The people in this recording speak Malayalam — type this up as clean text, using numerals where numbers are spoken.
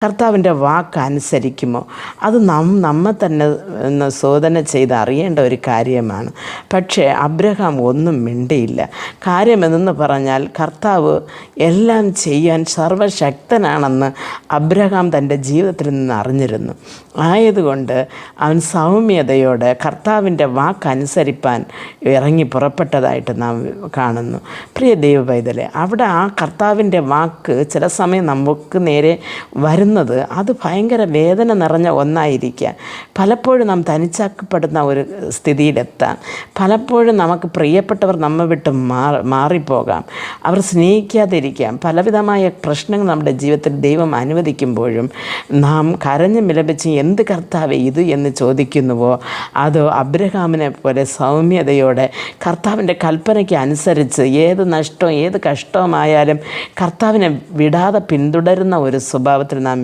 കർത്താവിൻ്റെ വാക്കനുസരിക്കുമോ? അത് നമ്മെ തന്നെ ശോധന ചെയ്ത് അറിയേണ്ട ഒരു കാര്യമാണ്. പക്ഷേ അബ്രഹാം ഒന്നും മിണ്ടിയില്ല. കാര്യമെന്ന് പറഞ്ഞാൽ കർത്താവ് എല്ലാം ചെയ്യാൻ സർവശക്തനാണെന്ന് അബ്രഹാം തൻ്റെ ജീവിതത്തിൽ നിന്ന് അറിഞ്ഞിരുന്നു. ആയതുകൊണ്ട് അവൻ സൗമ്യതയോടെ കർത്താവിൻ്റെ വാക്കനുസരിപ്പാൻ ഇറങ്ങി പുറപ്പെട്ടതായിട്ട് നാം കാണുന്നു. പ്രിയ ദൈവ പൈതലേ, അവിടെ ആ കർത്താവിൻ്റെ വാക്ക് ചില സമയം നമുക്ക് നേരെ അത് ഭയങ്കര വേദന നിറഞ്ഞ ഒന്നായിരിക്കാം. പലപ്പോഴും നാം തനിച്ചാക്കപ്പെടുന്ന ഒരു സ്ഥിതിയിലെത്താം. പലപ്പോഴും നമുക്ക് പ്രിയപ്പെട്ടവർ നമ്മെ വിട്ട് മാറിപ്പോകാം. അവർ സ്നേഹിക്കാതിരിക്കാം. പലവിധമായ പ്രശ്നങ്ങൾ നമ്മുടെ ജീവിതത്തിൽ ദൈവം അനുവദിക്കുമ്പോഴും നാം കരഞ്ഞു വിലപിച്ച് എന്ത് കർത്താവേ ഇത് എന്ന് ചോദിക്കുന്നുവോ, അതോ അബ്രഹാമിനെ പോലെ സൗമ്യതയോടെ കർത്താവിൻ്റെ കൽപ്പനയ്ക്ക് അനുസരിച്ച് ഏത് നഷ്ടവും ഏത് കഷ്ടവുമായാലും കർത്താവിനെ വിടാതെ പിന്തുടരുന്ന ഒരു സ്വഭാവത്തിൽ നാം